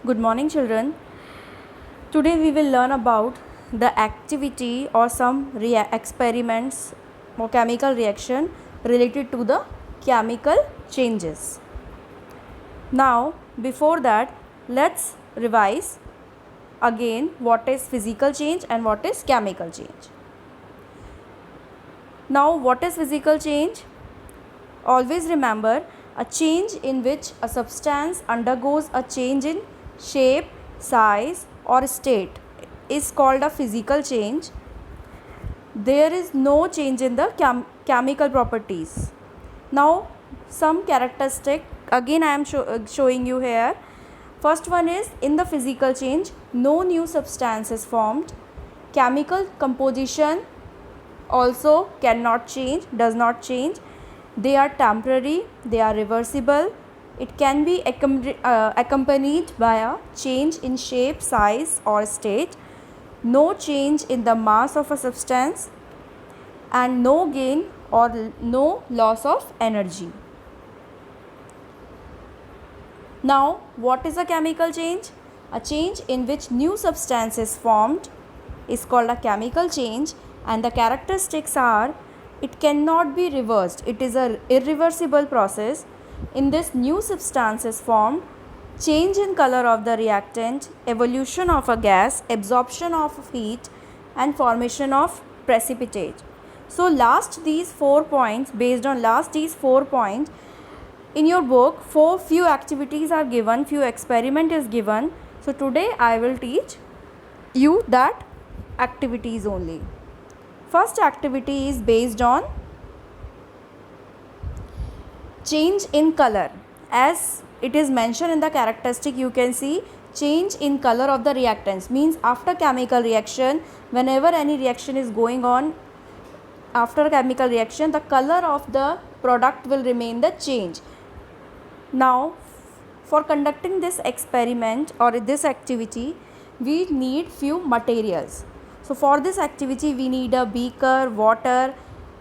Good morning, children. Today we will learn about the activity or some experiments or chemical reaction related to the chemical changes. Now, before that, let's revise again what is physical change and what is chemical change. Now, what is physical change? Always remember a change in which a substance undergoes a change in shape, size or state is called a physical change. There is no change in the chemical properties. Now some characteristic again I am showing you here. First one is, in the physical change no new substance is formed. Chemical composition also cannot change, does not change. They are temporary, they are reversible. It can be accompanied by a change in shape, size or state. No change in the mass of a substance and no gain or no loss of energy. Now, what is a chemical change? A change in which new substance is formed is called a chemical change, and the characteristics are, it cannot be reversed. It is an irreversible process. In this, new substance is formed, change in color of the reactant, evolution of a gas, absorption of heat and formation of precipitate. So based on last these 4 points, in your book few activities are given, few experiment is given. So today I will teach you that activities only. First activity is based on change in color. As it is mentioned in the characteristic, you can see change in color of the reactants. Means after chemical reaction, whenever any reaction is going on, after chemical reaction the color of the product will remain the change. Now for conducting this experiment or this activity, we need few materials. So for this activity we need a beaker, water.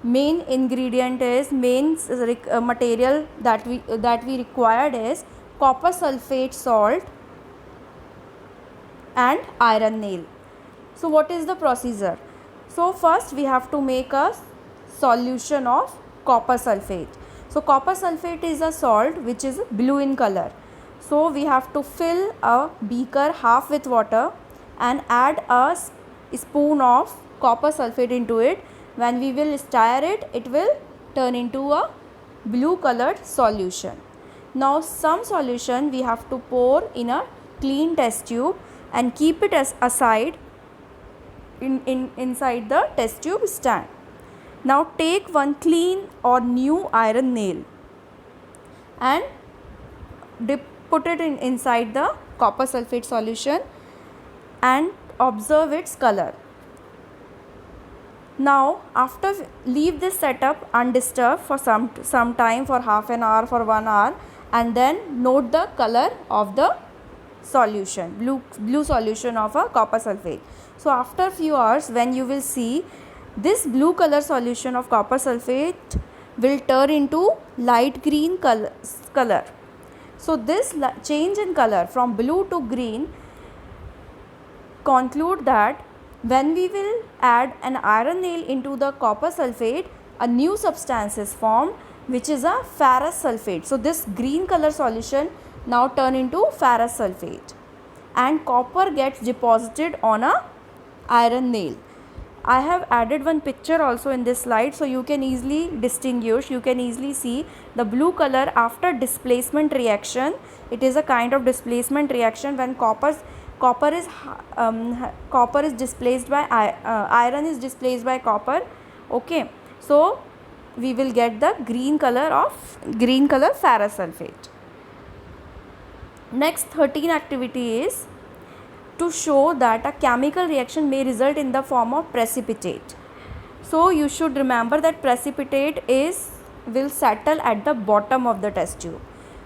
Main ingredient is material that we required is copper sulfate salt and iron nail. So what is the procedure? So first we have to make a solution of copper sulfate. So copper sulfate is a salt which is blue in color. So we have to fill a beaker half with water and add a spoon of copper sulfate into it. When we will stir it, it will turn into a blue colored solution. Now some solution we have to pour in a clean test tube and keep it aside inside the test tube stand. Now take one clean or new iron nail and put it inside the copper sulfate solution and observe its color. Now after leave this setup undisturbed for some time, for half an hour, for 1 hour, and then note the color of the solution, blue solution of a copper sulfate. So after few hours, when you will see, this blue color solution of copper sulfate will turn into light green color. So this change in color from blue to green conclude that when we will add an iron nail into the copper sulfate, a new substance is formed which is a ferrous sulfate. So this green color solution now turn into ferrous sulfate and copper gets deposited on a iron nail. I have added one picture also in this slide, so you can easily distinguish, you can easily see the blue color after displacement reaction. It is a kind of displacement reaction when copper is displaced by iron is displaced by copper. Okay, so we will get the green color ferrous sulfate. Next 13 activity is to show that a chemical reaction may result in the form of precipitate. So you should remember that precipitate will settle at the bottom of the test tube.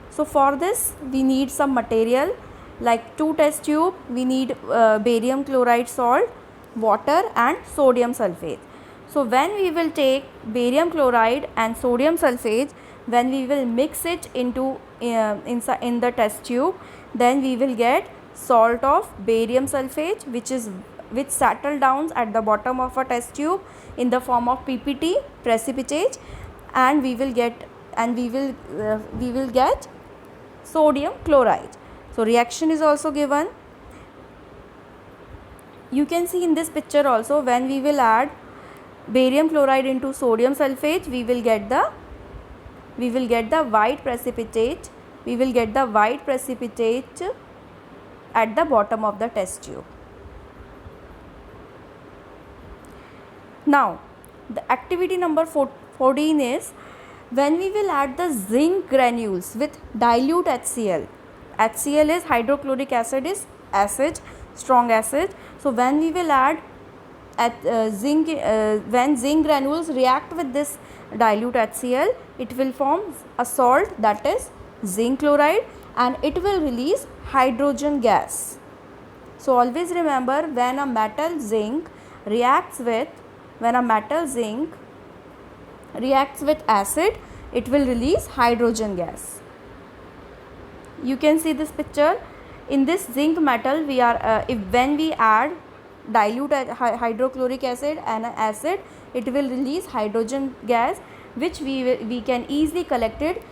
So for this we need some material like 2 test tube, we need barium chloride salt, water and sodium sulfate. So when we will take barium chloride and sodium sulfate, when we will mix it into in the test tube, then we will get salt of barium sulfate, which settle down at the bottom of a test tube in the form of PPT, precipitate, and we will get sodium chloride. So reaction is also given. You can see in this picture also, when we will add barium chloride into sodium sulfate, we will get the white precipitate. We will get the white precipitate at the bottom of the test tube. Now, the activity number 14 is when we will add the zinc granules with dilute HCl. HCl is hydrochloric acid, is acid, strong acid. So when we will add when zinc granules react with this dilute HCl, it will form a salt, that is zinc chloride, and it will release hydrogen gas. So always remember, when a metal zinc reacts with acid, it will release hydrogen gas. You can see this picture. In this zinc metal, when we add dilute hydrochloric acid and acid, it will release hydrogen gas, which we can easily collect it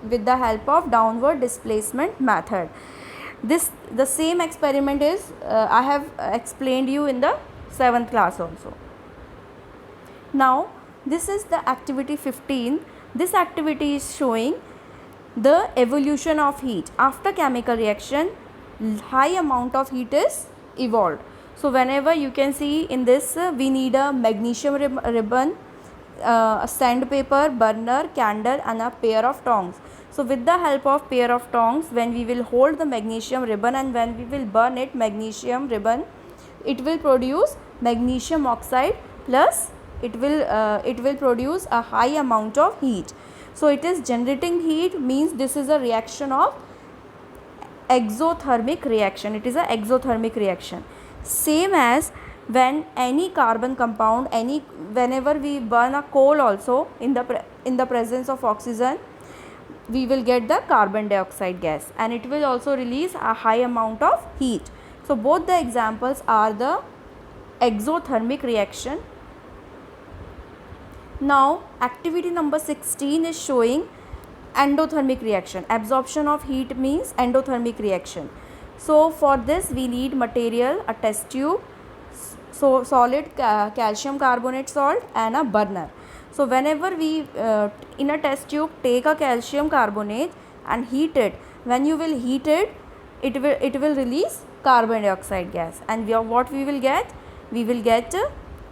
with the help of downward displacement method. The same experiment is I have explained you in the 7th class also. Now this is the activity 15. This activity is showing the evolution of heat. After chemical reaction, high amount of heat is evolved. So whenever you can see in this, we need a magnesium ribbon, a sandpaper, burner, candle, and a pair of tongs. So with the help of pair of tongs, when we will hold the magnesium ribbon and when we will burn it, magnesium ribbon, it will produce magnesium oxide, plus it will produce a high amount of heat. So it is generating heat, means this is a reaction of exothermic reaction. It is a exothermic reaction. Same as when any carbon compound, whenever we burn a coal also, in the presence of oxygen, we will get the carbon dioxide gas, and it will also release a high amount of heat. So both the examples are the exothermic reaction. Now activity number 16 is showing endothermic reaction. Absorption of heat means endothermic reaction. So for this we need material, a test tube, so solid calcium carbonate salt, and a burner. So whenever we in a test tube take a calcium carbonate and heat it, when you will heat it, it will release carbon dioxide gas, and what we will get? We will get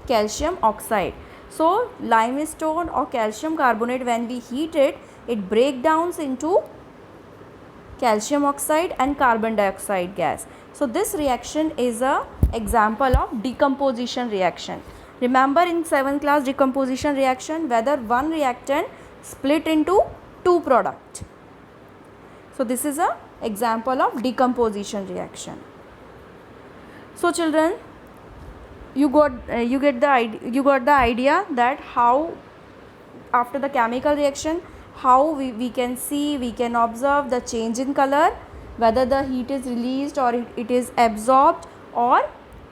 calcium oxide. So limestone or calcium carbonate, when we heat it, it breaks down into calcium oxide and carbon dioxide gas. So this reaction is a example of decomposition reaction. Remember in 7th class decomposition reaction, whether one reactant split into two products. So this is a example of decomposition reaction. So children, you got the idea that how after the chemical reaction, how we can see, we can observe the change in color, whether the heat is released or it is absorbed, or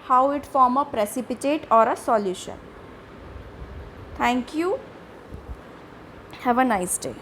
how it form a precipitate or a solution. Thank you. Have a nice day.